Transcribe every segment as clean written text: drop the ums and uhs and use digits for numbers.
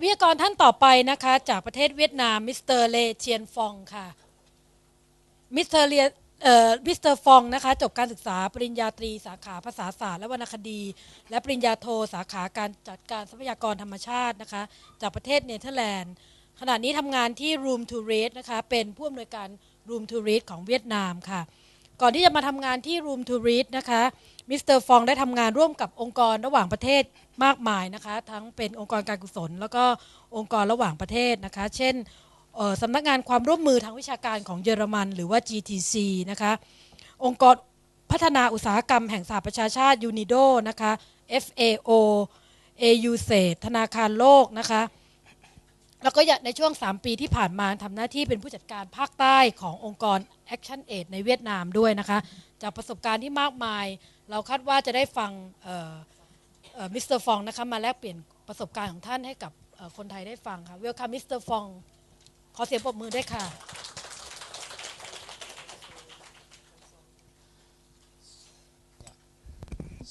วิทยากรท่านต่อไปนะคะจากประเทศเวียดนามมิสเตอร์เลเทียนฟองค่ะมิสเตอร์ฟองนะคะจบการศึกษาปริญญาตรีสาขาภาษาศาสตร์และวรรณคดีและปริญญาโทสาขาการจัดการทรัพยากรธรรมชาตินะคะจากประเทศเนเธอร์แลนด์ขณะนี้ทำงานที่ Room to Read นะคะเป็นผู้อำนวยการ Room to Read ของเวียดนามค่ะก่อนที่จะมาทำงานที่ Room to Read นะคะมิสเตอร์ฟองได้ทำงานร่วมกับองค์กรระหว่างประเทศมากมายนะคะทั้งเป็นองค์กรการกุศลแล้วก็องค์กรระหว่างประเทศนะคะเช่นสำนักงานความร่วมมือทางวิชาการของเยอรมันหรือว่า GTC นะคะองค์กรพัฒนาอุตสาหกรรมแห่งสหประชาชาติ UNIDO นะคะ FAO AUSAID ธนาคารโลกนะคะแล้วก็ในช่วง3 ปีที่ผ่านมาทำหน้าที่เป็นผู้จัดการภาคใต้ขององค์กร Action Aid ในเวียดนามด้วยนะคะจากประสบการณ์ที่มากมายเราคาดว่าจะได้ฟังมิสเตอร์ฟองนะคะมาแลกเปลี่ยนประสบการณ์ของท่านให้กับคนไทยได้ฟังค่ะ Welcome Mr. Fong ขอเสียงปรบมือด้วยค่ะ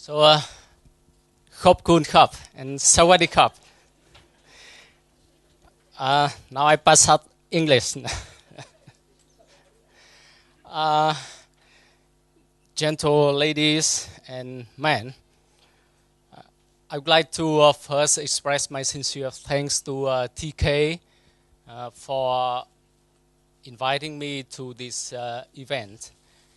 So ขอบคุณครับ and สวัสดีครับ now I pass out English gentle ladies and men I would like to first express my sincere thanks to TK for inviting me to this event.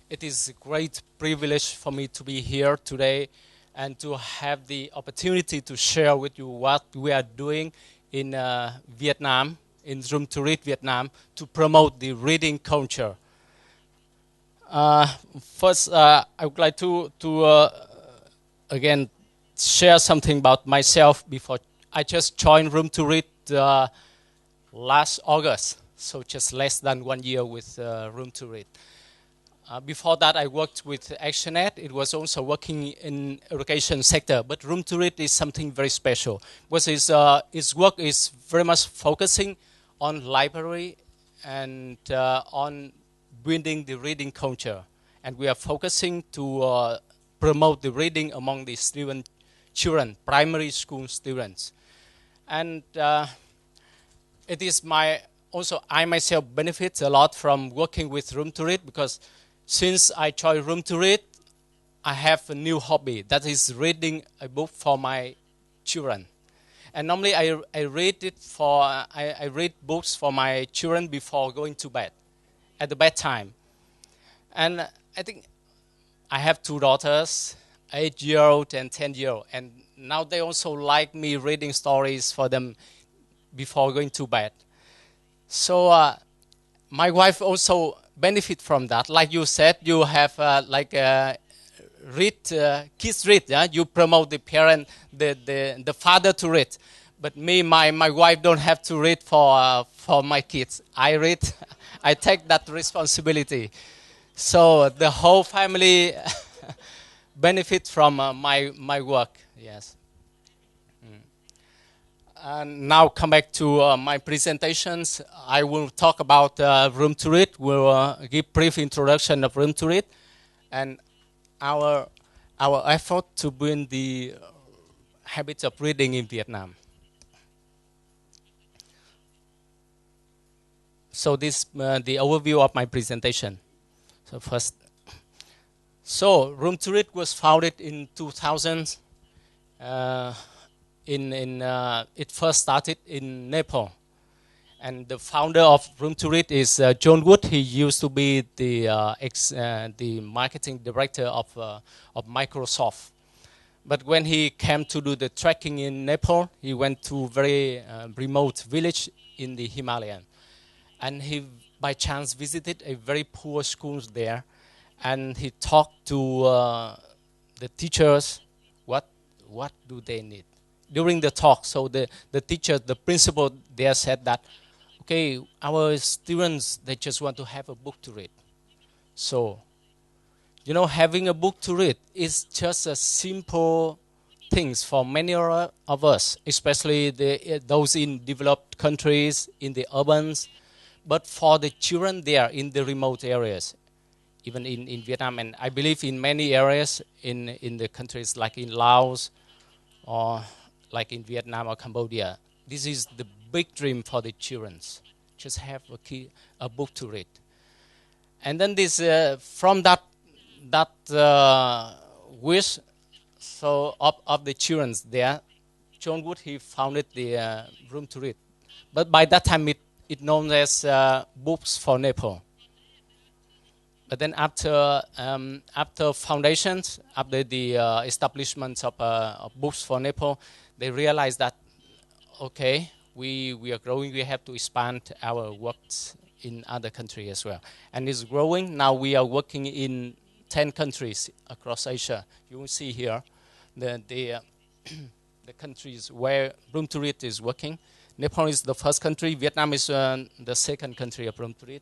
It is a great privilege for me to be here today and to have the opportunity to share with you what we are doing in Vietnam, in Room to Read Vietnam, to promote the reading culture. First, I would like to again share something about myself before I just joined Room to Read last August, so just less than 1 year with Room to Read. Before that, I worked with ActionAid. It was also working in education sector, but Room to Read is something very special because its work is very much focusing on library and on building the reading culture, and we are focusing to promote the reading among the children, primary school students, and it is also I myself benefit a lot from working with Room to Read because since I joined Room to Read, I have a new hobby that is reading a book for my children. And normally I read I read books for my children before going to bed, at the bedtime. And I think I have 2 daughters, 8-year-old and 10-year-old, and now they also like me reading stories for them before going to bed. So my wife also benefit from that. Like you said, you have kids read. Yeah? You promote the parent, the father to read. But me, my wife don't have to read for my kids. I read. I take that responsibility. So the whole family benefit from my work. Yes. And now come back to my presentations. I will talk about Room to Read. We'll give brief introduction of Room to Read and our effort to build the habits of reading in Vietnam. So this the overview of my presentation. So first, Room to Read was founded in 2000. It first started in Nepal, and the founder of Room to Read is John Wood. He used to be the marketing director of Microsoft. But when he came to do the trekking in Nepal, he went to very remote village in the Himalayan, and he by chance visited a very poor school there, and he talked to the teachers. What do they need? During the talk, so the teacher, the principal there said that, okay, our students, they just want to have a book to read. So, having a book to read is just a simple things for many of us, especially those in developed countries, in the urbans, but for the children there in the remote areas, even in Vietnam, and I believe in many areas in the countries like in Laos or like in Vietnam or Cambodia, this is the big dream for the children. Just have a book to read. And then this from that wish so of the children there, John Wood, he founded the room to read. But by that time it known as Books for Nepal. But then after foundations, after the establishment of Books for Nepal, they realized that, okay, we are growing, we have to expand our works in other countries as well. And it's growing. Now we are working in 10 countries across Asia. You will see here the countries where Room to Read is working. Nepal is the first country. Vietnam is the second country of Room to Read.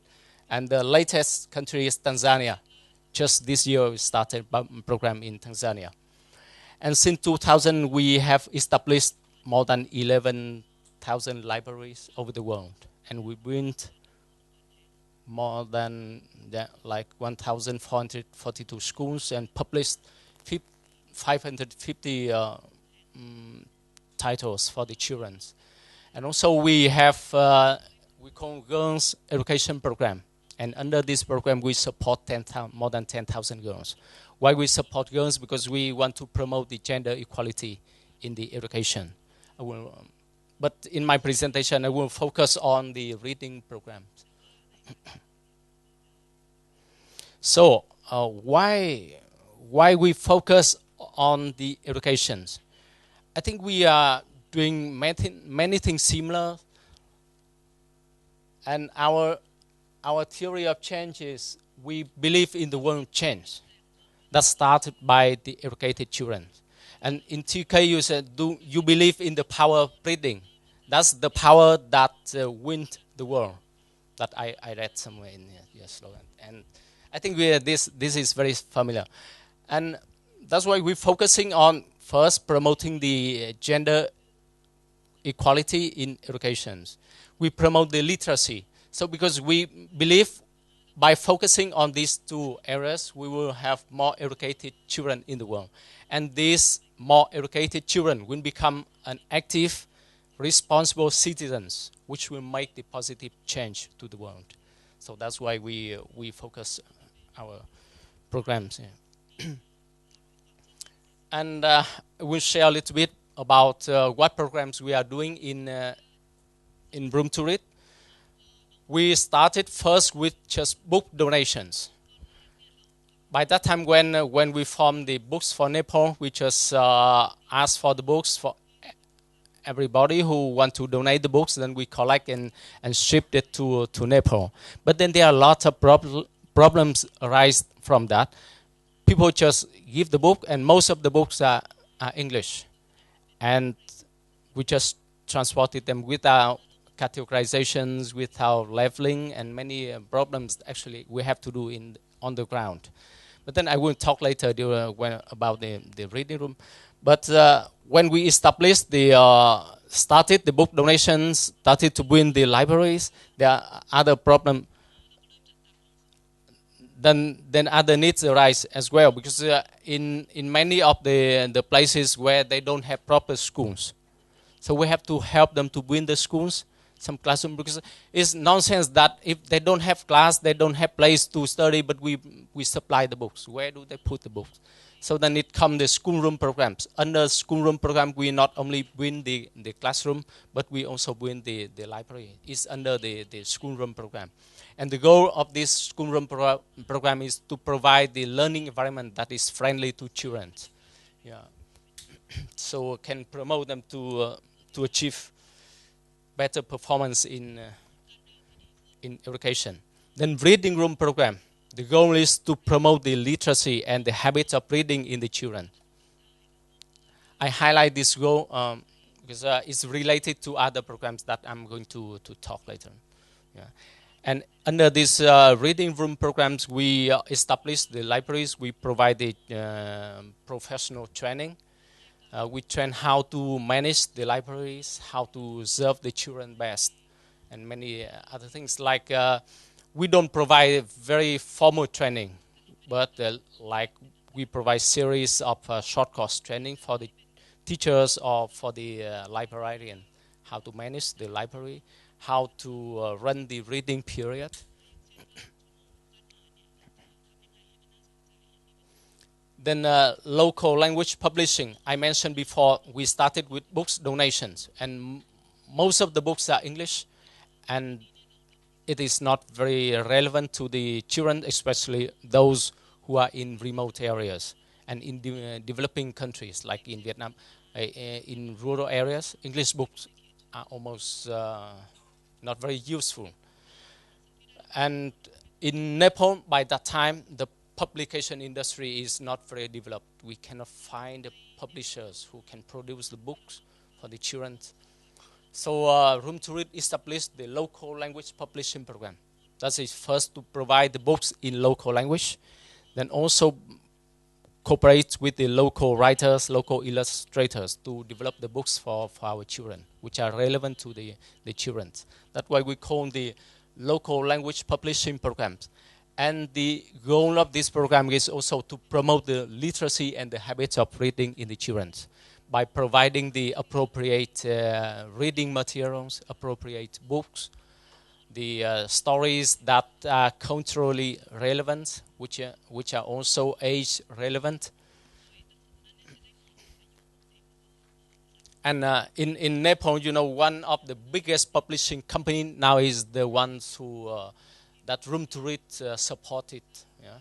And the latest country is Tanzania. Just this year we started a program in Tanzania. And since 2000 we have established more than 11,000 libraries over the world. And we built more than like 1,442 schools and published 550 titles for the children. And also we have we call Girls Education Program. And under this program we support more than 10,000 girls. Why we support girls? Because we want to promote the gender equality in the education. But in my presentation I will focus on the reading programs. So why we focus on the educations? I think we are doing many things similar, and our theory of change is we believe in the world change. That started by the educated children. And in TK you said, do you believe in the power of reading? That's the power that wins the world. That I read somewhere in your slogan. And I think this is very familiar. And that's why we're focusing on first promoting the gender equality in education. We promote the literacy. So because we believe by focusing on these two areas, we will have more educated children in the world. And these more educated children will become an active, responsible citizens, which will make the positive change to the world. So that's why we focus our programs here. And we'll share a little bit about what programs we are doing in Room to Read. We started first with just book donations. By that time when we formed the Books for Nepal, we just asked for the books for everybody who want to donate the books, then we collect and ship it to Nepal. But then there are lots of problems arise from that. People just give the book, and most of the books are English. And we just transported them without categorizations, without leveling, and many problems actually we have to do on the ground. But then I will talk later about the reading room. But when we established started the book donations, started to win the libraries, there are other problems. Then other needs arise as well, because in many of the places where they don't have proper schools, so we have to help them to win the schools, some classroom, because it's nonsense that if they don't have class, they don't have place to study, but we supply the books. Where do they put the books? So then it comes the schoolroom programs. Under schoolroom program, we not only win the classroom, but we also win the library. It's under the schoolroom program. And the goal of this schoolroom program is to provide the learning environment that is friendly to children. Yeah. So can promote them to achieve better performance in education. Then reading room program. The goal is to promote the literacy and the habits of reading in the children. I highlight this goal because it's related to other programs that I'm going to talk later. Yeah. And under these reading room programs, we establish the libraries. We provide the professional training. We train how to manage the libraries, how to serve the children best, and many other things like we don't provide very formal training, but like we provide series of short course training for the teachers or for the librarian, how to manage the library, how to run the reading period. Then local language publishing. I mentioned before, we started with books donations, and most of the books are English, and it is not very relevant to the children, especially those who are in remote areas and in developing countries like in Vietnam. In rural areas, English books are almost not very useful. And in Nepal, by that time, the publication industry is not very developed. We cannot find the publishers who can produce the books for the children. So Room to Read established the local language publishing program. That is first to provide the books in local language, then also cooperate with the local writers, local illustrators to develop the books for our children, which are relevant to the children. That's why we call the local language publishing programs. And the goal of this program is also to promote the literacy and the habits of reading in the children by providing the appropriate reading materials, appropriate books, the stories that are culturally relevant, which are also age relevant. And in Nepal, you know, one of the biggest publishing company now is the ones who that Room to Read supported. Yeah?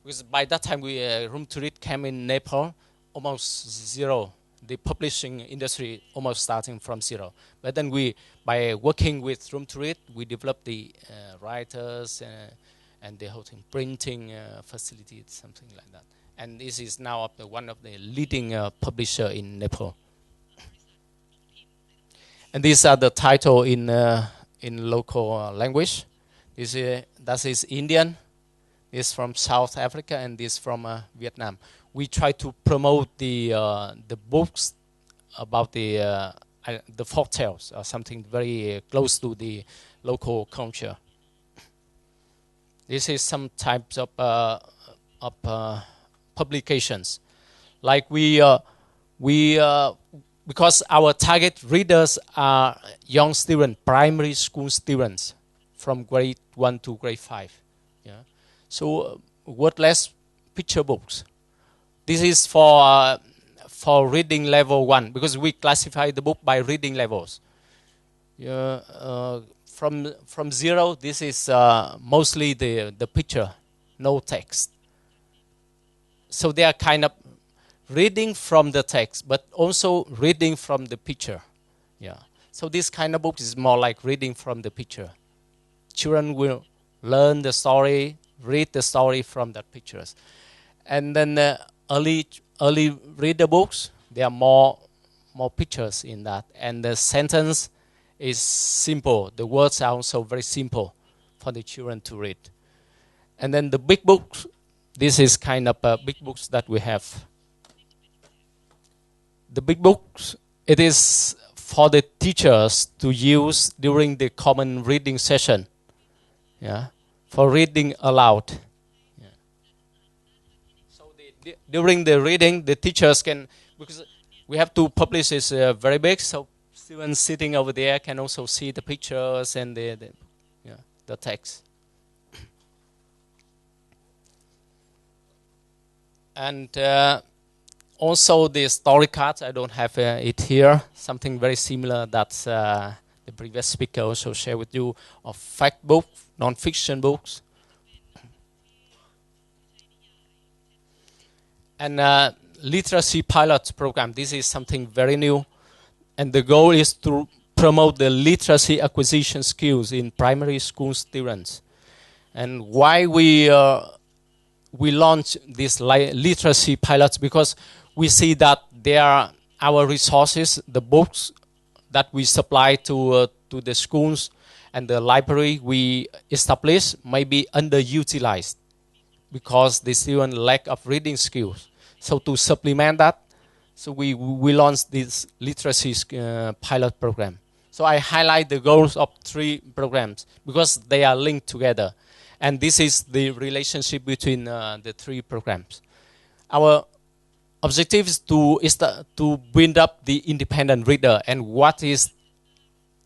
Because by that time, Room to Read came in Nepal almost zero. The publishing industry almost starting from zero. But then by working with Room to Read, we developed the writers and the whole thing, printing facilities, something like that. And this is now one of the leading publisher in Nepal. And these are the title in local language. That is Indian. This from South Africa, and this from Vietnam. We try to promote the books about the folk tales or something very close to the local culture. This is some types of publications, like because our target readers are young students, primary school students from grade 1 to grade 5. Yeah. So wordless picture books. This is for reading level 1, because we classify the book by reading levels. From 0, this is mostly the picture, no text. So they are kind of reading from the text, but also reading from the picture. Yeah. So this kind of book is more like reading from the picture. Children will learn the story, read the story from the pictures. And then early reader books, there are more pictures in that. And the sentence is simple. The words are also very simple for the children to read. And then the big books, this is kind of big books that we have. The big books, it is for the teachers to use during the common reading session. Yeah, for reading aloud. Yeah. So during the reading, the teachers can, because we have to publish this very big, so students sitting over there can also see the pictures and the text. And also the story cards, I don't have it here, something very similar that the previous speaker also shared with you, of fact books, non-fiction books. And literacy pilot program, this is something very new. And the goal is to promote the literacy acquisition skills in primary school students. And why we launch these literacy pilots, because we see that there are our resources, the books that we supply to the schools and the library we establish may be underutilized because the student lack of reading skills. So to supplement that, so we launched this literacy pilot program. So I highlight the goals of 3 programs because they are linked together. And this is the relationship between the 3 programs. Our objective is to build up the independent reader. And what is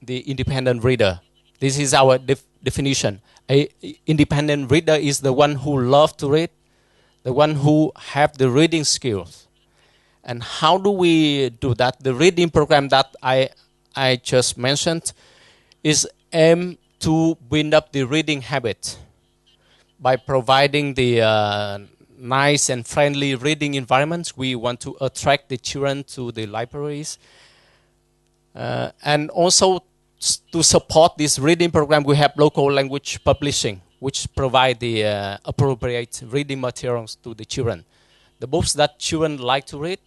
the independent reader. This is our definition. A independent reader is the one who loves to read, the one who have the reading skills. And how do we do that? The reading program that I just mentioned is aimed to build up the reading habit by providing the nice and friendly reading environments. We want to attract the children to the libraries. And also to support this reading program, we have local language publishing, which provide the appropriate reading materials to the children. The books that children like to read,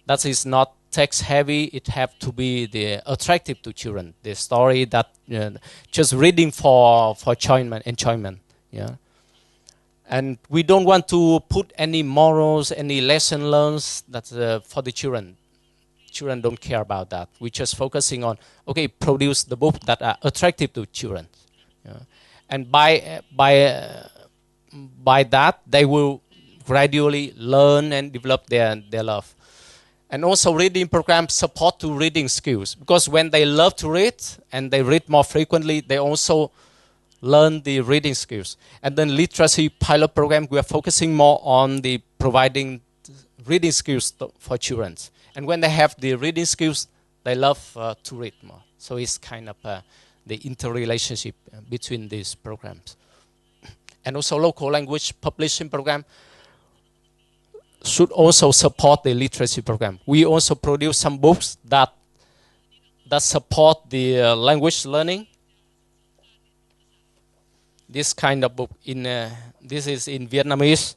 that is not text heavy, it have to be attractive to children. The story that just reading for enjoyment. Yeah. And we don't want to put any morals, any lesson learns that's for the children. Children don't care about that. We're just focusing on, okay, produce the books that are attractive to children. Yeah. And by that, they will gradually learn and develop their love. And also reading programs support to reading skills, because when they love to read and they read more frequently, they also learn the reading skills. And then literacy pilot program, we are focusing more on the providing reading skills for children. And when they have the reading skills, they love to read more. So it's kind of the interrelationship between these programs. And also local language publishing program should also support the literacy program. We also produce some books that support the language learning. This kind of book this is in Vietnamese.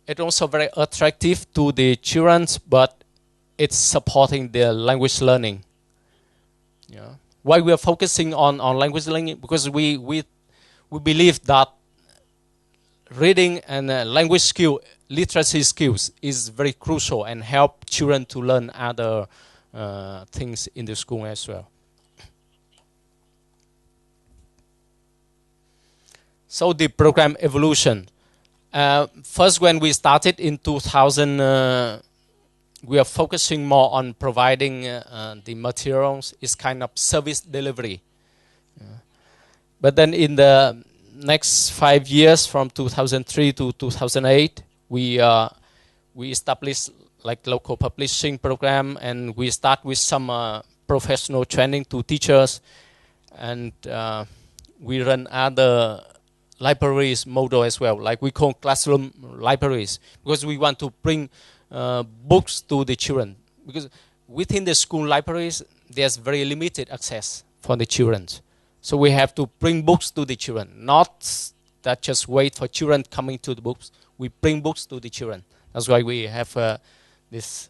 It's also very attractive to the children, but it's supporting their language learning. Yeah. Why we are focusing on language learning? Because we believe that reading and language skill, literacy skills is very crucial and help children to learn other things in the school as well. So the program evolution. First, when we started in 2000, we are focusing more on providing the materials. It's kind of service delivery. But then in the next 5 years, from 2003 to 2008, we established like local publishing program, and we start with some professional training to teachers, and we run other libraries model as well, like we call classroom libraries, because we want to bring books to the children. Because within the school libraries, there's very limited access for the children. So we have to bring books to the children, not that just wait for children coming to the books. We bring books to the children. That's why we have these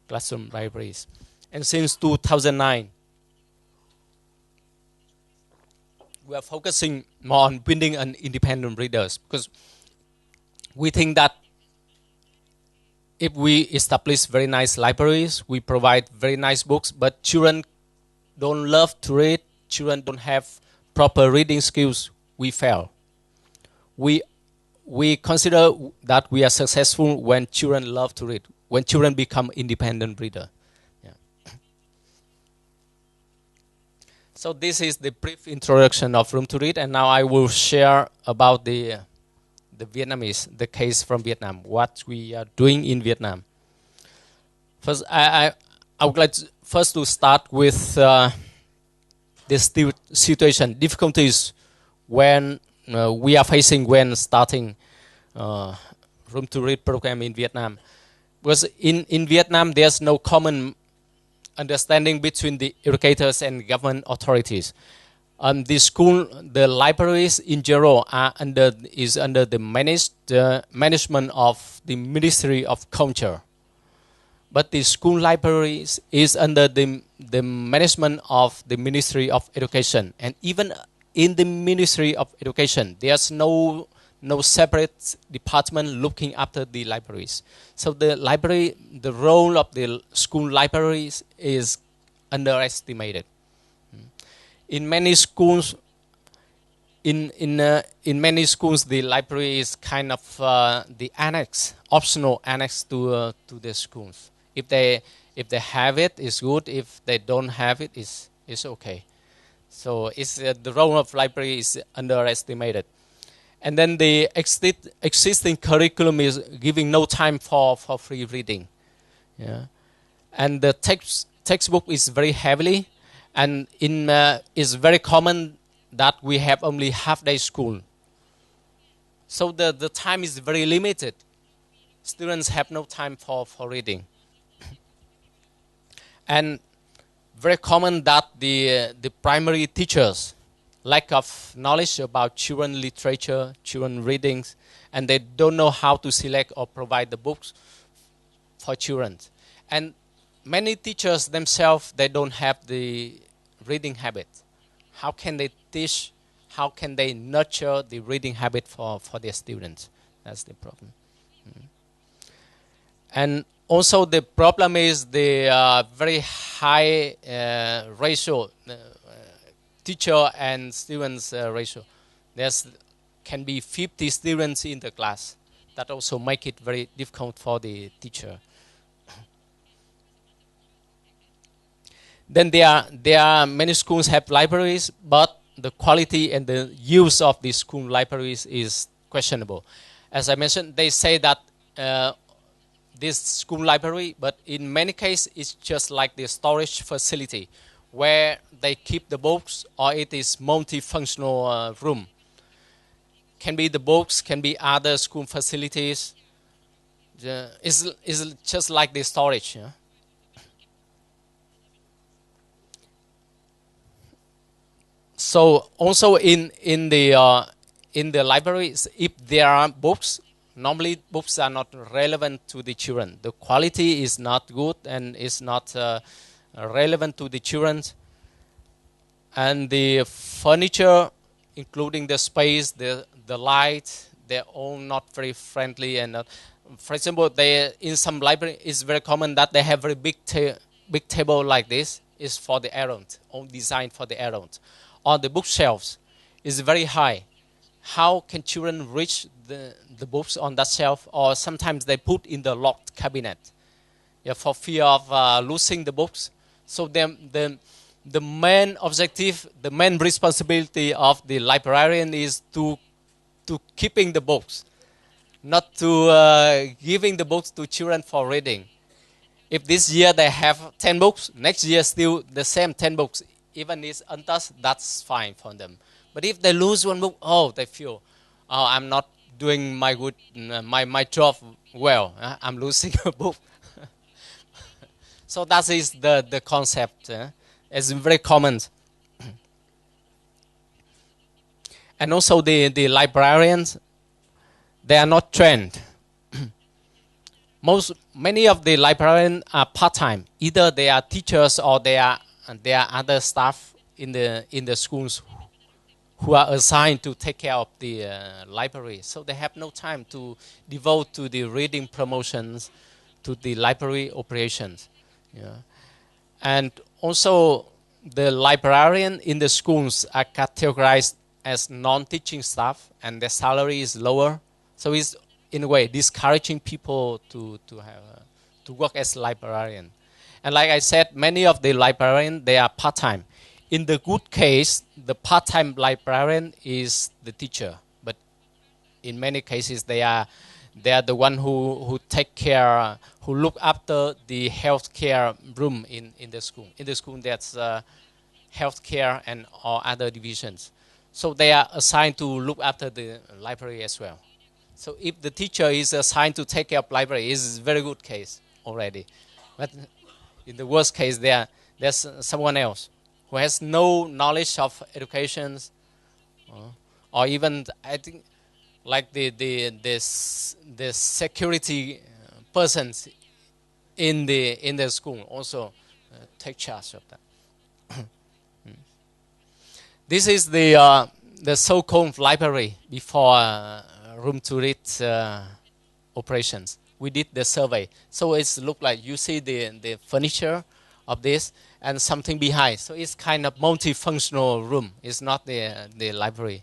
classroom libraries. And since 2009, we are focusing more on building an independent readers, because we think that if we establish very nice libraries, we provide very nice books, but children don't love to read, children don't have proper reading skills, we fail. We consider that we are successful when children love to read, when children become independent reader. So this is the brief introduction of Room to Read, and now I will share about the Vietnamese, the case from Vietnam, what we are doing in Vietnam. First, I would like to start with this situation, difficulties when we are facing when starting Room to Read program in Vietnam. Because in Vietnam, there's no common understanding between the educators and government authorities. The school, the libraries in general are under the management of the Ministry of Culture, but the school libraries is under the management of the Ministry of Education. And even in the Ministry of Education, there's no separate department looking after the libraries. So the role of the school libraries is underestimated. In many schools, the library is kind of the optional annex to the schools. If they have it, it's good. If they don't have it, It's okay. So it's, the role of library is underestimated. And then the existing curriculum is giving no time for free reading. Yeah. And the textbook is very heavily, and it's very common that we have only half-day school. So the time is very limited. Students have no time for reading. And very common that the primary teachers lack of knowledge about children literature, children readings, and they don't know how to select or provide the books for children. And many teachers themselves, they don't have the reading habit. How can they teach? How can they nurture the reading habit for their students? That's the problem. And also the problem is the very high ratio, teacher and students ratio. There's can be 50 students in the class. That also make it very difficult for the teacher. Then there are many schools have libraries, but the quality and the use of the school libraries is questionable. As I mentioned, they say that this school library, but in many cases it's just like the storage facility where they keep the books, or it is multifunctional room. Can be the books, can be other school facilities. It's just like the storage. Yeah? So also in the libraries, if there are books, normally books are not relevant to the children. The quality is not good and is not relevant to the children. And the furniture, including the space, the light, they're all not very friendly. And for example, in some library, it's very common that they have very big table like this. Is for the errand, all designed for the errand. Or the bookshelves is very high. How can children reach the books on that shelf? Or sometimes they put in the locked cabinet, yeah, for fear of losing the books. So the main objective, the main responsibility of the librarian is to keeping the books, not to giving the books to children for reading. If this year they have 10 books, next year still the same 10 books, even it's untouched, that's fine for them. But if they lose one book, they feel, I'm not doing my job well. I'm losing a book. So that is the concept. It's very common. And also the librarians, they are not trained. Many of the librarians are part-time. Either they are teachers or they are other staff in the schools who are assigned to take care of the library. So they have no time to devote to the reading promotions, to the library operations. Yeah. And also the librarian in the schools are categorized as non-teaching staff, and their salary is lower. So it's in a way discouraging people to work as librarian. And like I said, many of the librarians, they are part-time. In the good case, the part-time librarian is the teacher, but in many cases they are the one who take care, who look after the healthcare room in the school. In the school, there's healthcare and or other divisions. So they are assigned to look after the library as well. So if the teacher is assigned to take care of library, it's a very good case already. But in the worst case, there's someone else who has no knowledge of education, or even I think like the security persons in the school also take charge of that. This is the so-called library before room to read operations. We did the survey, so it's look like you see the furniture of this and something behind. So it's kind of multifunctional room. It's not the library.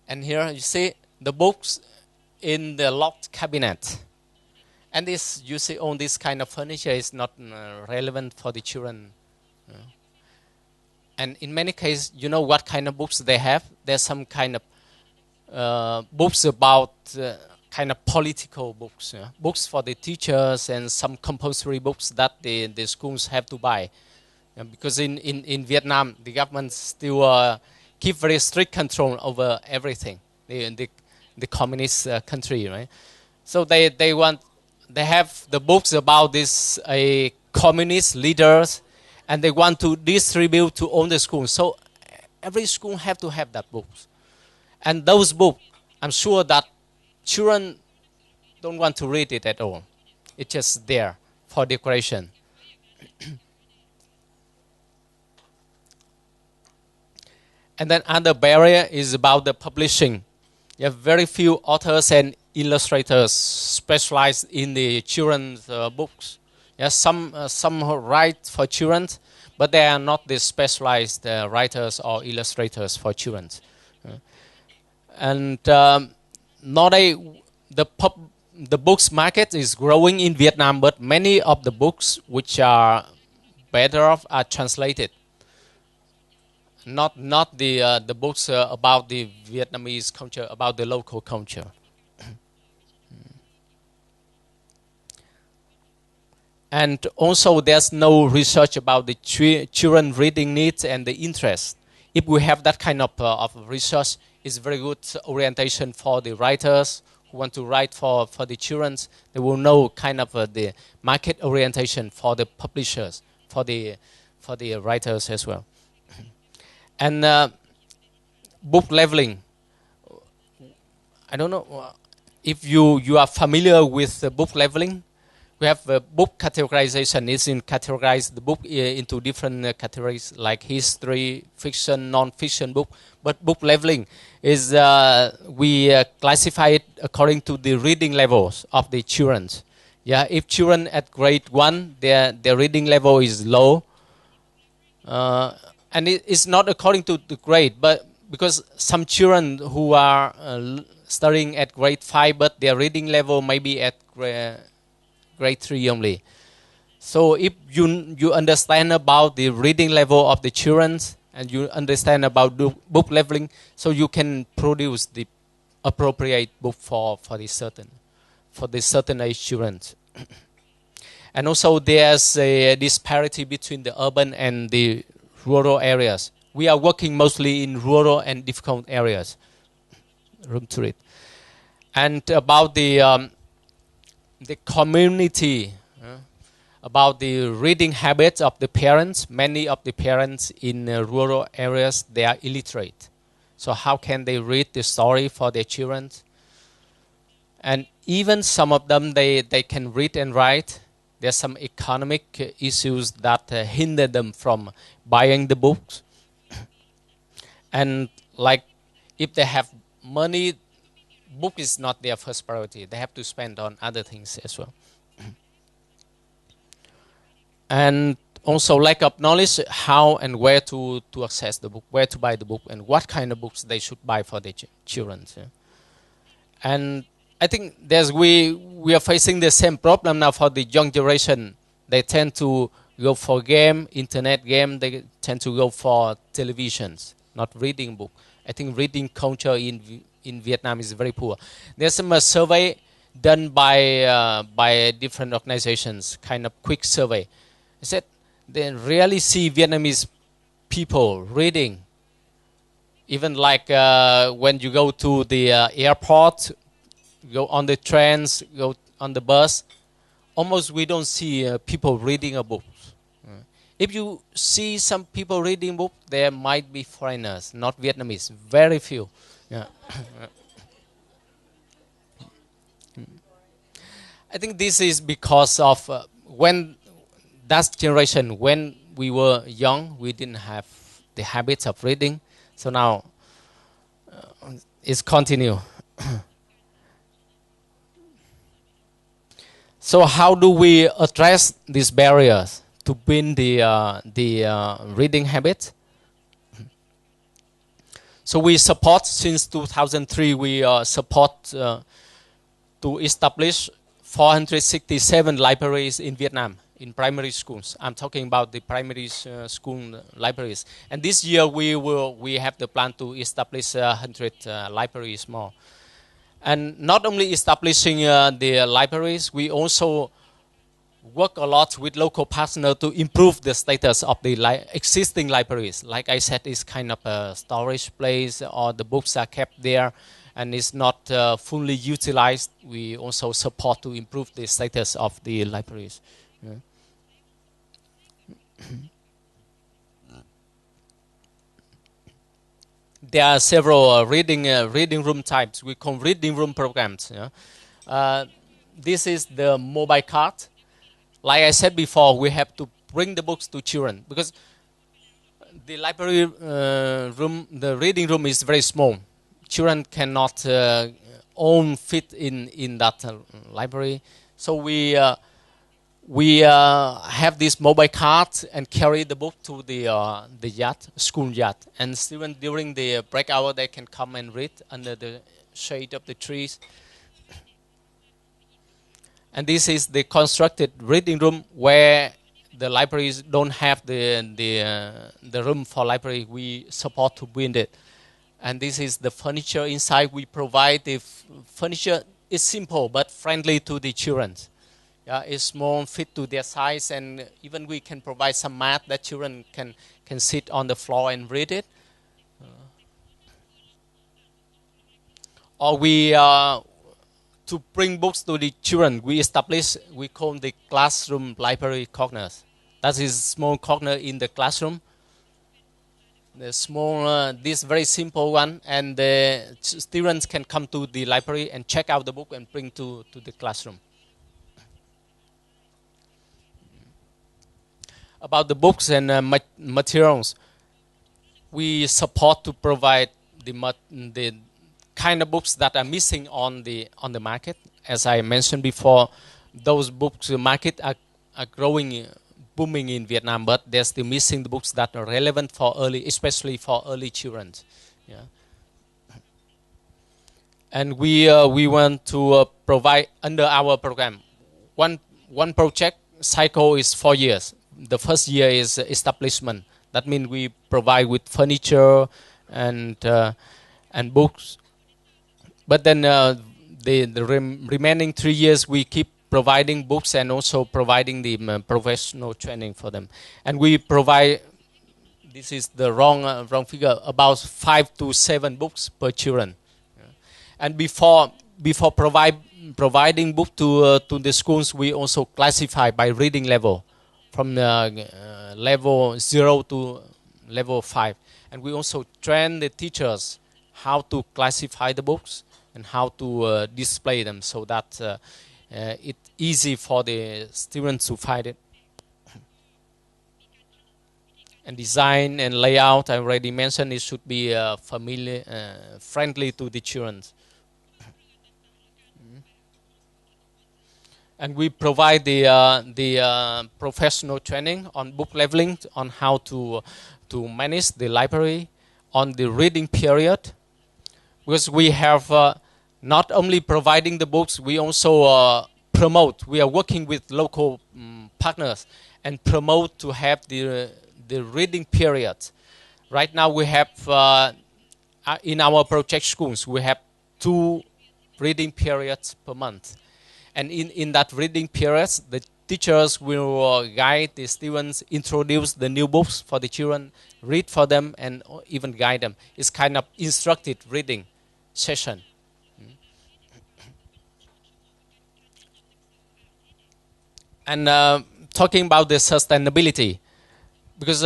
And here you see the books in the locked cabinet. And this you see all this kind of furniture is not relevant for the children And in many cases, you know what kind of books they have? There's some kind of books about kind of political books, books for the teachers and some compulsory books that the schools have to buy. Because in Vietnam, the government still keep very strict control over everything, the communist country, right? So they have the books about this communist leaders, and they want to distribute to all the schools. So every school have to have that books. And those books, I'm sure that children don't want to read it at all. It's just there for decoration. And then other barrier is about the publishing. You have very few authors and illustrators specialized in the children's books. Yeah, some write for children, but they are not the specialized writers or illustrators for children. And the books market is growing in Vietnam, but many of the books which are better off are translated. Not the books about the Vietnamese culture, about the local culture. And also there's no research about the children reading needs and the interest. If we have that kind of research, it's very good orientation for the writers who want to write for the children. They will know kind of the market orientation for the publishers, for the writers as well. And book leveling. I don't know if you are familiar with book leveling. We have book categorization. It's categorize the book into different categories like history, fiction, non-fiction book. But book leveling is we classify it according to the reading levels of the children. Yeah, if children at grade 1, their reading level is low. And it's not according to the grade, but because some children who are studying at grade 5, but their reading level may be at grade 3 only. So if you understand about the reading level of the children and you understand about book leveling, so you can produce the appropriate book for the certain age children. And also there's a disparity between the urban and the rural areas. We are working mostly in rural and difficult areas. Room to read. And about the community, about the reading habits of the parents. Many of the parents in rural areas, they are illiterate. So how can they read the story for their children? And even some of them, they can read and write. There's some economic issues that hinder them from buying the books. And like if they have money, book is not their first priority. They have to spend on other things as well. And also lack of knowledge how and where to access the book, where to buy the book, and what kind of books they should buy for their children. Yeah. And I think we are facing the same problem now for the young generation. They tend to go for internet game. They tend to go for televisions, not reading book. I think reading culture in Vietnam is very poor. There's some survey done by different organizations, kind of quick survey. They said they rarely see Vietnamese people reading. Even like when you go to the airport, go on the trains, go on the bus, almost we don't see people reading a book. If you see some people reading book, there might be foreigners, not Vietnamese, very few. Yeah. I think this is because of when that generation, when we were young, we didn't have the habits of reading. So now it's continue. So how do we address these barriers to win the reading habit? So we support, since 2003, we support to establish 467 libraries in Vietnam. in primary schools. I'm talking about the primary school libraries. And this year we have the plan to establish 100 libraries more. And not only establishing the libraries, we also work a lot with local partners to improve the status of the existing libraries. Like I said, it's kind of a storage place, or the books are kept there and it's not fully utilized. We also support to improve the status of the libraries. Yeah. There are several reading room types. We call reading room programs. Yeah. This is the mobile card. Like I said before, we have to bring the books to children because the library room, the reading room is very small. Children cannot all fit in that library. So we have this mobile card and carry the book to the yard, school yard. And students during the break hour, they can come and read under the shade of the trees. And this is the constructed reading room where the libraries don't have the room for library. We support to build it. And this is the furniture inside. We provide the furniture. It's simple but friendly to the children. Yeah, it's small, fit to their size, and even we can provide some mat that children can sit on the floor and read it. Or we to bring books to the children, we call the classroom library corners. That is small corner in the classroom. The small, this very simple one, and the students can come to the library and check out the book and bring to the classroom. About the books and materials, we support to provide the kind of books that are missing on the market. As I mentioned before, those books market are growing, booming in Vietnam, but they're still missing the books that are relevant for early, especially for early children. Yeah. And we want to provide under our program. One project cycle is 4 years. The first year is establishment. That means we provide with furniture and books. But then the remaining 3 years we keep providing books and also providing the professional training for them. And we provide, this is the wrong figure, about 5 to 7 books per children. Yeah. And before providing book to the schools, we also classify by reading level, from level 0 to level 5. And we also train the teachers how to classify the books and how to display them so that it's easy for the students to find it. And design and layout, I already mentioned, it should be familiar, friendly to the children. And we provide the professional training on book leveling, on how to manage the library, on the reading period, because we have not only providing the books, we also promote. We are working with local partners and promote to have the reading period. Right now we have in our project schools we have 2 reading periods per month. And in that reading periods, the teachers will guide the students, introduce the new books for the children, read for them, and even guide them. It's kind of instructed reading session. And talking about the sustainability, because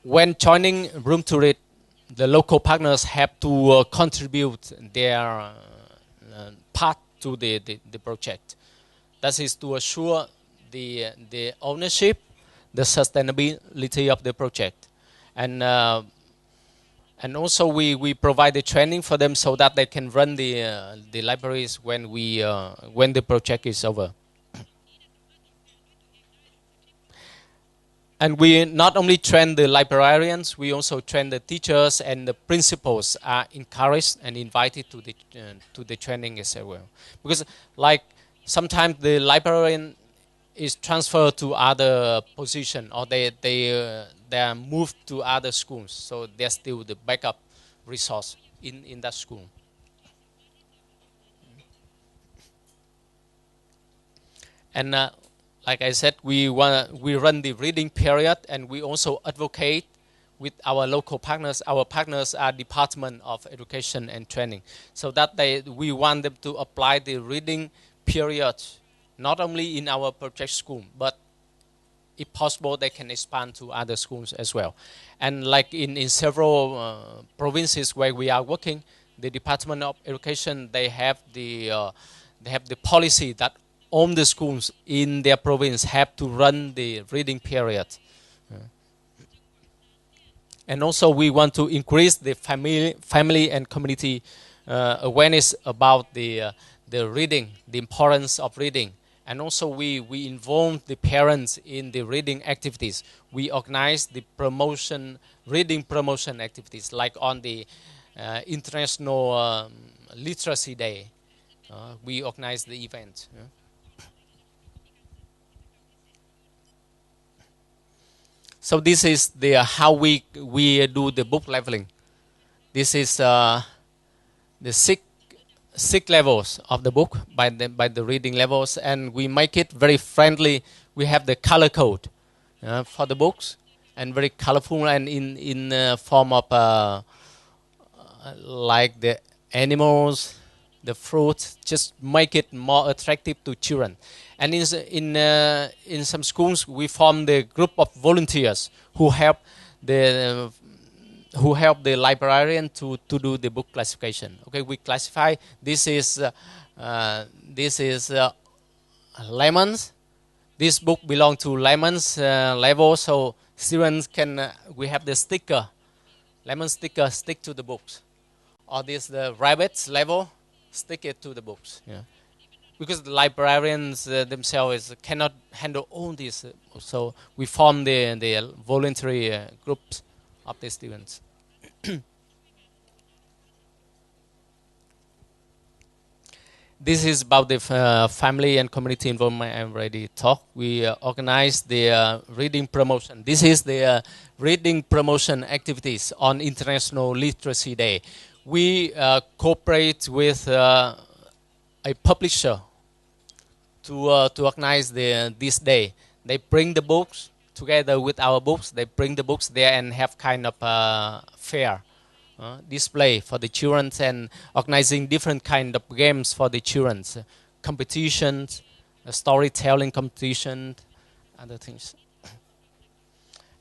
when joining Room to Read, the local partners have to contribute their part to the project. That is to assure the ownership, the sustainability of the project, and also we provide the training for them so that they can run the libraries when the project is over. And we not only train the librarians, we also train the teachers, and the principals are encouraged and invited to the training as well. Because like sometimes the librarian is transferred to other position or they are moved to other schools, so they're still the backup resource in that school. And like I said, we run the reading period, and we also advocate with our local partners. Our partners are Department of Education and Training, so that we want them to apply the reading period not only in our project school, but if possible, they can expand to other schools as well. And like in several provinces where we are working, the Department of Education, they have the policy that all the schools in their province have to run the reading period. And also we want to increase the family and community awareness about the reading, the importance of reading. And also we involve the parents in the reading activities. We organize the reading promotion activities, like on the International Literacy Day. We organize the event. So this is how we do the book leveling. This is the six levels of the book by the reading levels, and we make it very friendly. We have the color code for the books, and very colorful, and in form of like the animals, the fruits, just make it more attractive to children. And in some schools, we form the group of volunteers who help the librarian to do the book classification. Okay, we classify. This is lemons. This book belongs to lemons level, so students can. We have the sticker, lemon sticker, stick to the books. Or this the rabbits level, stick it to the books. Yeah. Because the librarians themselves cannot handle all this, so we form the voluntary groups of the students. This is about the family and community involvement. I already talked. We organize the reading promotion. This is the reading promotion activities on International Literacy Day. We cooperate with a publisher to organize this day. They bring the books together with our books. They bring the books there and have kind of fair display for the children, and organizing different kind of games for the children, competitions, storytelling competition, other things.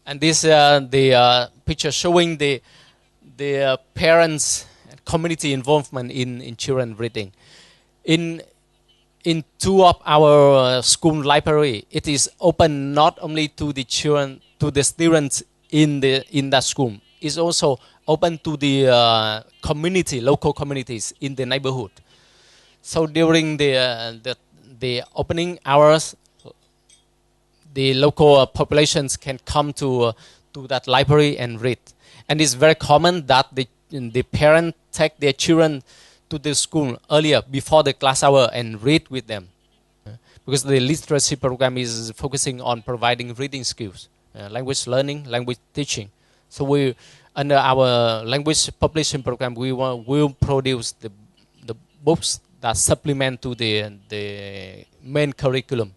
And this the picture showing the parents and community involvement in children reading. In two of our school library, it is open not only to the children, to the students in that school. It's also open to the community, local communities in the neighborhood. So during the opening hours, the local populations can come to that library and read. And it's very common that the parents take their children to the school earlier, before the class hour, and read with them. Because the literacy program is focusing on providing reading skills, language learning, language teaching. So we, under our language publishing program, we will produce the books that supplement to the main curriculum.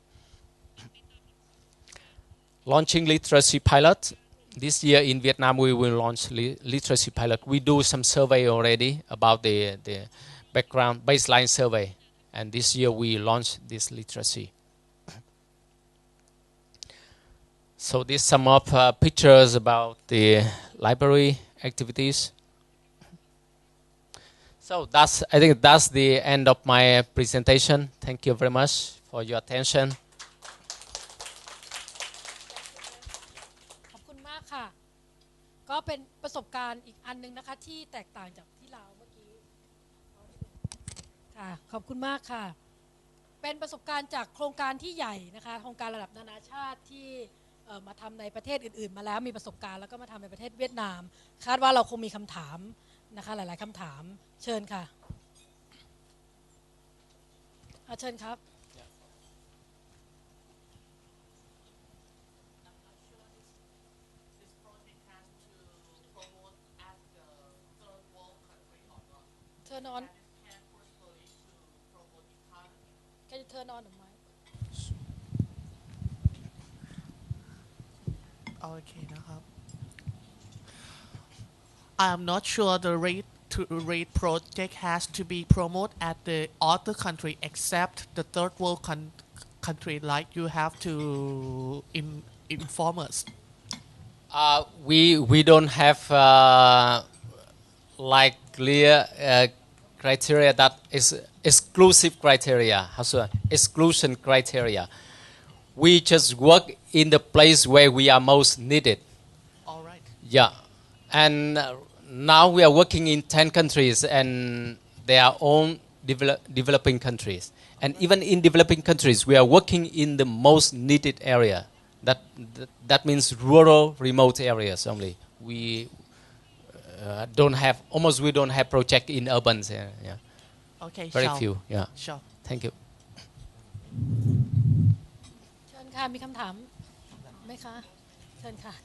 Launching literacy pilot. This year in Vietnam, we will launch literacy pilot. We do some survey already about the background baseline survey, and this year we launched this literacy. So this some of pictures about the library activities. So I think that's the end of my presentation. Thank you very much for your attention. ขอบคุณมากค่ะก็เป็นประสบการณ์อีกอันนึงนะคะที่แตกต่างจากที่เราเมื่อกี้ค่ะขอบคุณมากค่ะเป็นประสบการณ์จากโครงการที่ใหญ่นะคะโครงการระดับนานาชาติที่มาทำในประเทศอื่นๆมาแล้วมีประสบการณ์แล้วก็มาทำในประเทศเวียดนามคาดว่าเราคงมีคำถามนะคะหลายๆคำถามเชิญค่ะเชิญครับ turn on Can you turn on the mic โอเคนะครับ I am not sure the rate to rate project has to be promoted at the other country except the third world country like you have to inform us we don't have like clear criteria that is exclusive criteria exclusion criteria we just work in the place where we are most needed all right yeah and now we are working in 10 countries and they are all developing countries and even in developing countries we are working in the most needed area that means rural remote areas only we don't have almost we don't have project in urban yeah okay very sure. few yeah sure thank you เชิญค่ะมีคำถามไหมคะเชิญค่ะ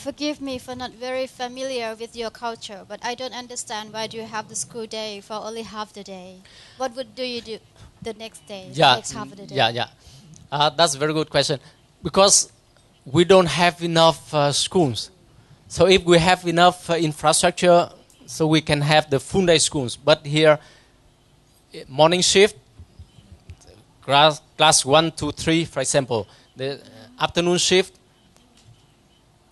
Forgive me for not very familiar with your culture, but I don't understand why do you have the school day for only half the day. What do you do the next day? Yeah, Next half of the day. That's a very good question because we don't have enough schools. So if we have enough infrastructure, so we can have the full day schools. But here, morning shift, class 1 to 3, for example. The afternoon shift,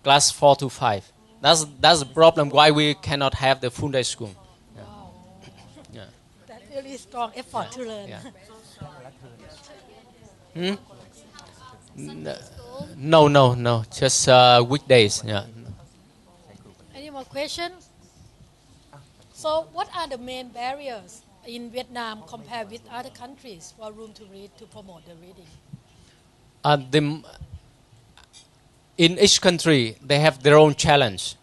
class 4 to 5. That's the problem why we cannot have the full day school. Yeah. Yeah. That really strong effort to learn Yeah. No. Just weekdays. Yeah. Any more questions So what are the main barriers in Vietnam compared with other countries for room to read to promote the reading in each country they have their own challenge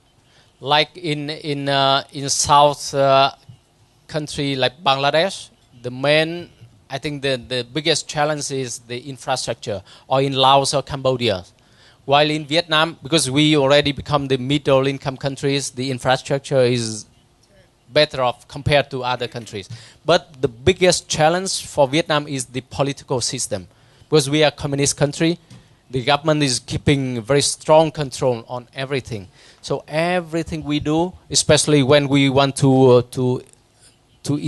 like in south country like Bangladesh the main I think the biggest challenge is the infrastructure or in Laos or Cambodia while in Vietnam because we already become the middle income countries the infrastructure is better off compared to other countries but the biggest challenge for Vietnam is the political system because we are a communist country the government is keeping very strong control on everything so everything we do especially when we want to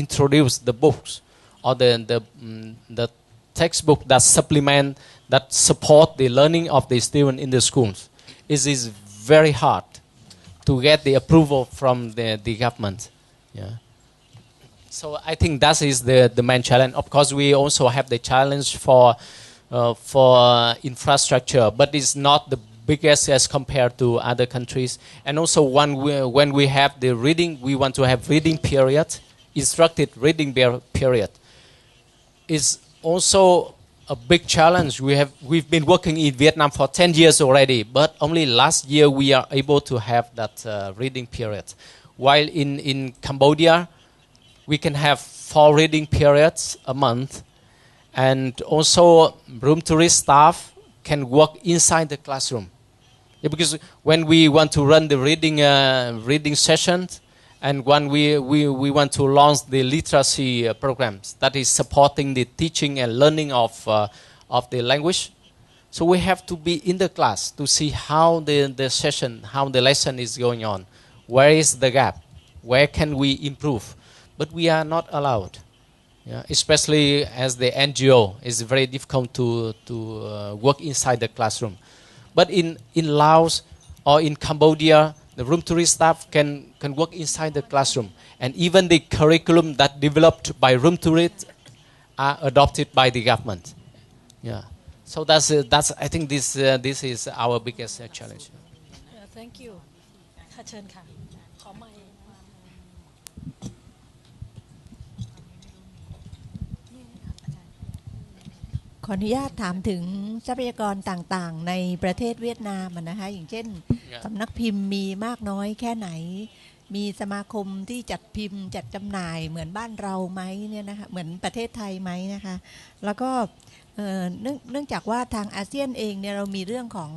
introduce the books or the textbook that supplement that support the learning of the student in the schools it is very hard to get the approval from the government yeah so I think that is the main challenge of course we also have the challenge for infrastructure but it's not the biggest as compared to other countries and also when we have the reading we want to have reading period instructed reading period is also a big challenge we've been working in Vietnam for 10 years already but only last year we are able to have that reading period while in Cambodia we can have 4 reading periods a month and also room to read staff can work inside the classroom yeah, because when we want to run the reading sessions and when we want to launch the literacy programs that is supporting the teaching and learning of the language so we have to be in the class to see how the session how the lesson is going on where is the gap where can we improve but we are not allowed yeah, especially as the NGO it's very difficult to work inside the classroom but in Laos or in Cambodia the room to read staff can work inside the classroom and even the curriculum that developed by room to read are adopted by the government yeah so that's I think this is our biggest challenge Thank you ค่ะเชิญค่ะขอไมค์ ขออนุญาตถามถึงทรัพยากรต่างๆในประเทศเวียดนามนะคะอย่างเช่นสำนักพิมพ์มีมากน้อยแค่ไหนมีสมาคมที่จัดพิมพ์จัดจำหน่ายเหมือนบ้านเราไหมเนี่ยนะคะเหมือนประเทศไทยไหมนะคะแล้วก็เนื่องจากว่าทางอาเซียนเองเนี่ยเรามีเรื่องของ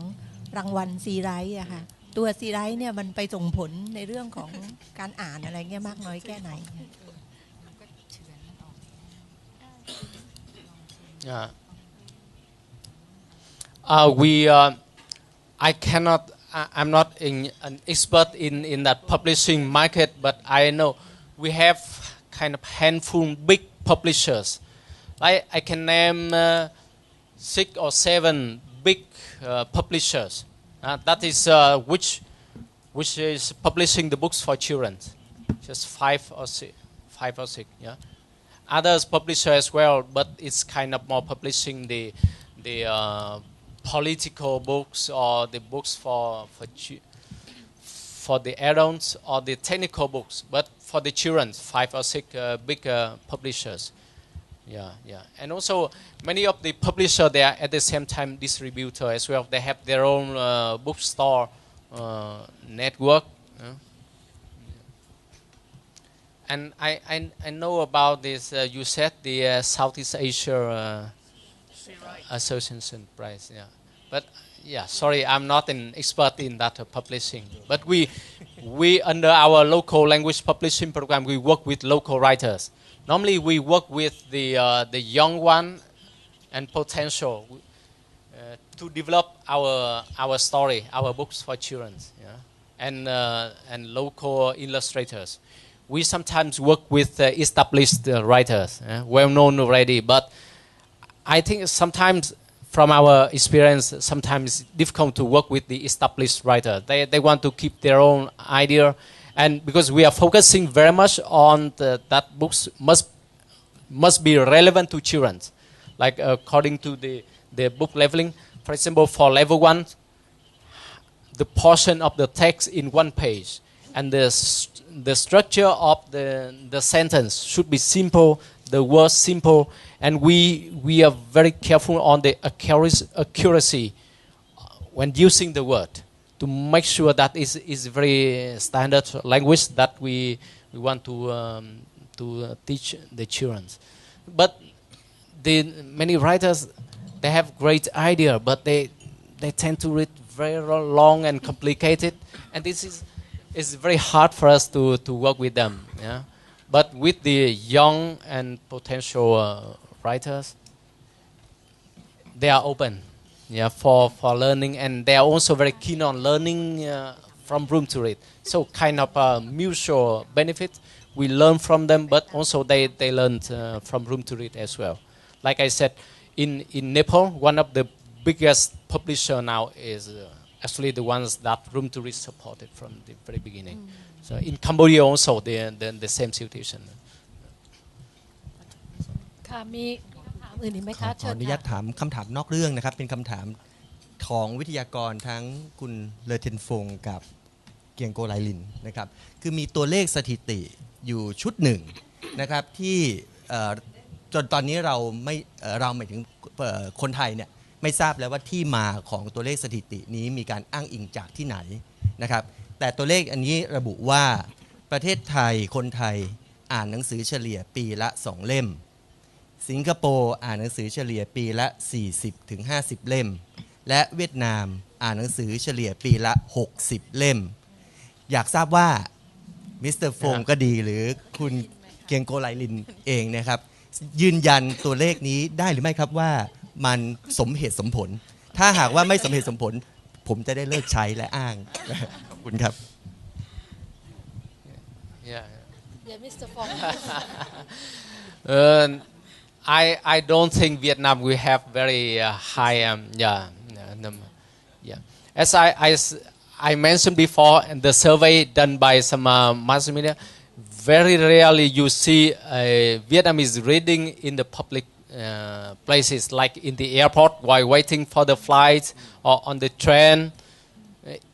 รางวัลซีไรท์อะค่ะ ตัวซีไรต์เนี่ยมันไปส่งผลในเรื่องของการอ่านอะไรเงี้ยมากน้อยแค่ไหน Yeah. I cannot. I'm not an expert in that publishing market, but I know we have kind of handful big publishers. I can name 6 or 7 big publishers. That is which is publishing the books for children. Just 5 or 6. Yeah. Others publisher as well, but it's kind of more publishing the political books or the books for the adults or the technical books. But for the children, 5 or 6 big publishers. Yeah. And also many of the publishers they are at the same time distributor as well. They have their own bookstore network. And I know about this. You said the Southeast Asia Association prize. Yeah, but yeah, sorry, I'm not an expert in that publishing. But we under our local language publishing program, we work with local writers. Normally, we work with the young one and potential to develop our story, our books for children. Yeah, and local illustrators. We sometimes work with established writers, well known already. But I think sometimes, from our experience, sometimes it's difficult to work with the established writer. They want to keep their own idea, and because we are focusing very much on that books must be relevant to children, like according to the book leveling. For example, for level 1, the portion of the text in 1 page. And the structure of the sentence should be simple, the words simple, and we are very careful on the accuracy when using the word to make sure that is very standard language that we want to teach the children. But many writers they have great idea, but they tend to read very long and complicated, and this is. It's very hard for us to work with them. Yeah? But with the young and potential writers, they are open, for learning, and they are also very keen on learning from room to read. So kind of mutual benefit. We learn from them, but also they learned from room to read as well. Like I said, in Nepal, one of the biggest publisher now is. Actually, the ones that room to read supported from the very beginning. So in Cambodia also, the same situation. ค่ะมีคำถามอื่นอีกไหม ข คะ อ เชิ อ ญ นุญาต ค่ะ ถามคำถามนอกเรื่องนะครับเป็นคำถามของวิทยากรทั้งคุณเลอเทนฟงกับเกียงโกไลลินนะครับคือมีตัวเลขสถิติอยู่ชุดหนึ่งนะครับที่จนตอนนี้เราหมายถึงคนไทยเนี่ยไม่ทราบแล้วว่าที่มาของตัวเลขสถิตินี้มีการอ้างอิงจากที่ไหนนะครับแต่ตัวเลขอันนี้ระบุว่าประเทศไทยคนไทยอ่านหนังสือเฉลี่ยปีละ2เล่มสิงคโปร์อ่านหนังสือเฉลี่ยปีละ 40-50 เล่มและเวียดนามอ่านหนังสือเฉลี่ยปีละ60เล่มอยากทราบว่ามิสเตอร์ฟงก็ดีหรือคุณเกียงโกไลลินเองนะครับยืนยันตัวเลขนี้ได้หรือไม่ครับว่ามันสมเหตุสมผลถ้าหากว่าไม่สมเหตุสมผลผมจะได้เลิกใช้และอ้างขอบคุณครับ Yeah. Yeah, Mr. Phong. I don't think Vietnam will have very high number. Yeah. As I mentioned before, in the survey done by some mass media, very rarely you see Vietnamese reading in the public places like in the airport while waiting for the flight or on the train.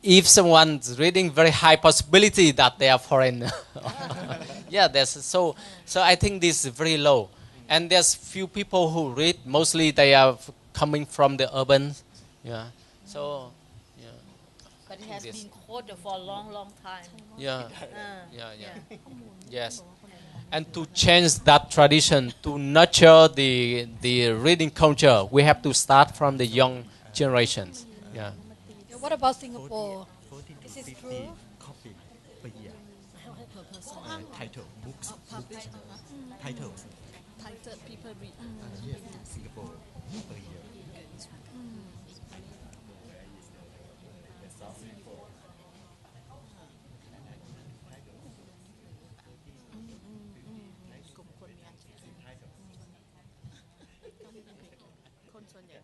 If someone's reading, very high possibility that they are foreign. Yeah, so I think this is very low. And there's few people who read. Mostly they are coming from the urban. Yeah. So. Yeah. But it has been quoted for a long, long time. Yeah. Yes. And to change that tradition, to nurture the reading culture, we have to start from the young generations. Yeah. What about Singapore? 14 to This is 15 true. copy per year. Title books. Titles. Titled people read. Yes, Singapore per year. กลุ่มคนมีอาชีพคนส่วนใหญ่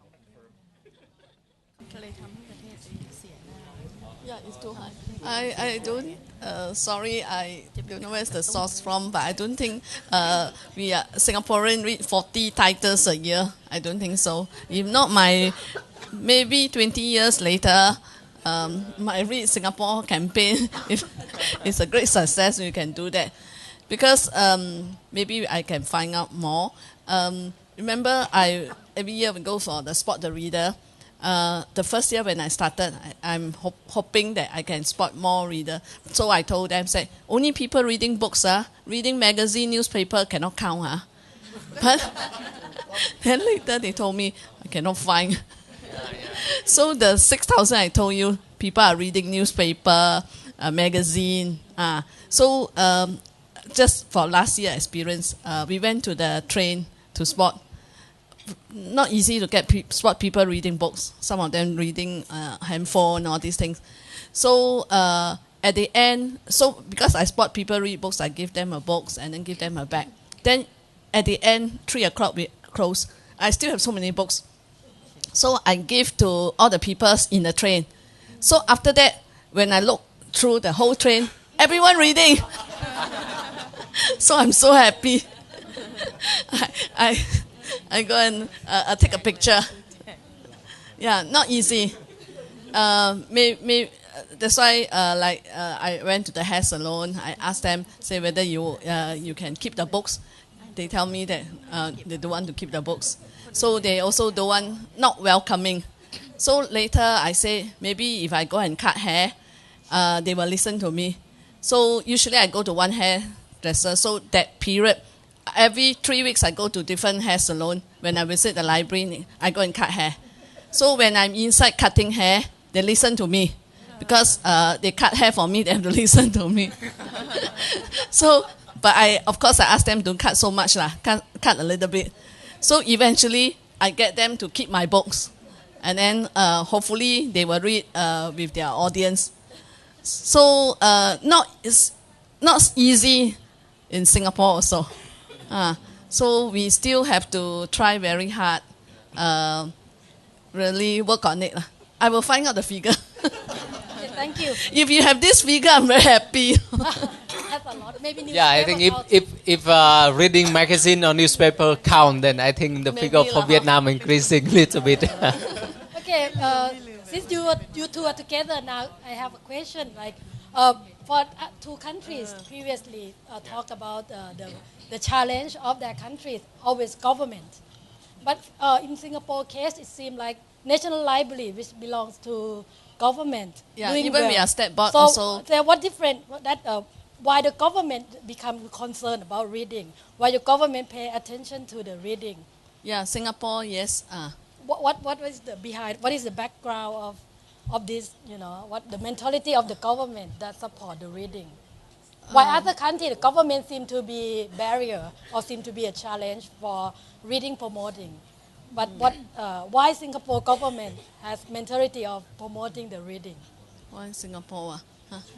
ก็เลยทำให้ประเทศเสียหน้า Yeah, it's too high. I don't. Sorry, I don't know where's the source from, but I don't think we are Singaporean read 40 titles a year. I don't think so. If not, maybe 20 years later, my Read Singapore campaign, if it's a great success, we can do that. Because maybe I can find out more. Remember, every year we go for the Spot the Reader. The first year when I started, I'm hoping that I can spot more reader. So I told them, say, only people reading books, reading magazine, newspaper cannot count. But then later they told me, I cannot find. So the 6,000 I told you, people are reading newspaper, magazine. So just for last year experience, we went to the train to spot. Not easy to spot people reading books. Some of them reading handphone, all these things. So at the end, because I spot people read books, I give them a box and then give them a bag. Then at the end, 3 o'clock we close. I still have so many books. So I give to all the people in the train. So after that, when I look through the whole train, everyone reading. So I'm so happy. I go and take a picture. Yeah, not easy. That's why I went to the hair salon. I asked them, say whether you can keep the books. They tell me that they don't want to keep the books. So they also don't want, not welcoming. So later I say, maybe if I go and cut hair, they will listen to me. So usually I go to one hairdresser. So that period, every 3 weeks I go to different hair salon. When I visit the library, I go and cut hair. So when I'm inside cutting hair, they listen to me. Because they cut hair for me, they have to listen to me. So, but of course I ask them to cut so much, cut a little bit. So eventually I get them to keep my books. And then hopefully they will read with their audience. So it's not easy in Singapore also. So we still have to try very hard, really work on it. I will find out the figure. Okay, thank you. If you have this figure, I'm very happy. That's a lot. Maybe Yeah, I think if reading magazine or newspaper count, then I think the figure Maybe for lah. Vietnam increasing a little bit. Okay, since you two are together now, I have a question. Like, for 2 countries previously talked about the challenge of their countries, always government. But in Singapore case, it seemed like National Library, which belongs to government, Yeah, doing even well. we are state board so, also. So what different that why the government become concerned about reading? Why the government pay attention to the reading? Yeah, Singapore, yes. What was the behind? What is the background of this? You know, what the mentality of the government that support the reading? Why other countries the government seem to be barrier or seem to be a challenge for reading promoting, but why Singapore government has mentality of promoting the reading? Why Singapore?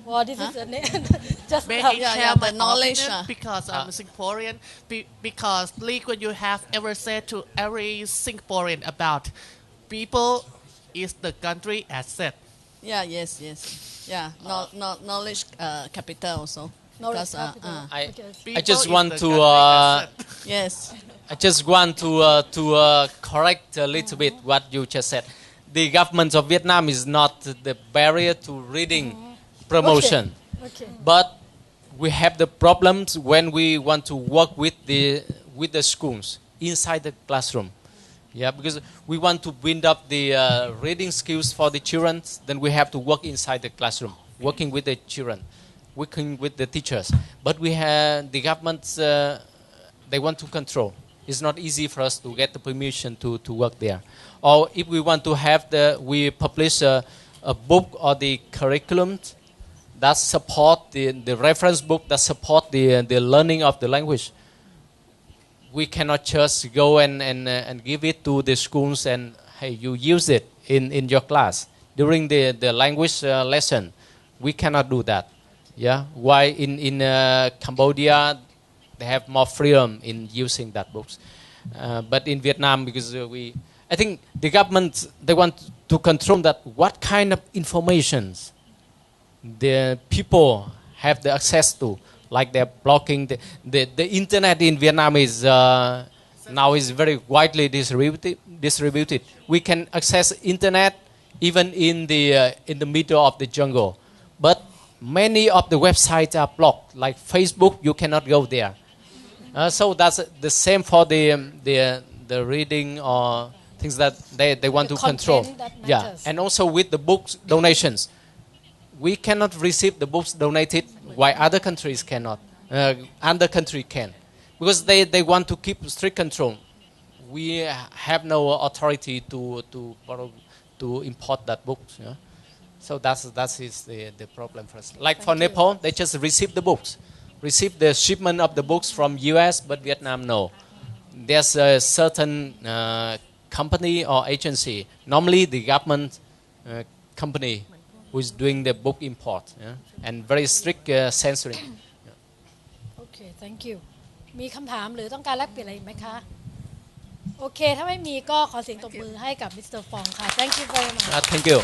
Well, this is just May I Yeah, share yeah, my the knowledge, opinion because I'm a Singaporean. Because Lee, what you have ever said to every Singaporean about people is the country asset. Yeah, yes. Yeah, knowledge capital also. knowledge Because, capital. Okay. I People just is want the to country asset. Yes. I just want to correct a little bit what you just said. The government of Vietnam is not the barrier to reading promotion, Okay. but we have the problems when we want to work with the schools inside the classroom. Yeah, because we want to build up the reading skills for the children, then we have to work inside the classroom, working with the children, working with the teachers. But we have the governments, they want to control. It's not easy for us to get the permission to work there. Or if we want to have we publish a book or the curriculum that support the reference book that support the learning of the language. We cannot just go and give it to the schools and hey, you use it in your class during the language lesson. We cannot do that. Yeah, why in Cambodia they have more freedom in using that books, but in Vietnam because I think the government they want to control that what kind of informations the people have the access to, like they're blocking the internet in Vietnam is now is very widely distributed. We can access internet even in the middle of the jungle, but many of the websites are blocked. Like Facebook, you cannot go there. So that's the same for the reading or things that they want to control. Yeah, and also with the books donations, we cannot receive the books donated while other countries cannot. Other country can, because they want to keep strict control. We have no authority to import that books. Yeah? So that is the problem for us. Like for Nepal, they just receive the books, receive the shipment of the books from US, but Vietnam no. There's a certain company or agency, normally the government company, who is doing the book import, yeah? And very strict censoring. Okay, thank you. มีคำถามหรือต้องการแลกเปลี่ยนอะไรอีกไหมคะ โอเคถ้าไม่มีก็ขอเสียงตบมือให้กับมิสเตอร์ฟองค่ะ Thank you very much. Thank you.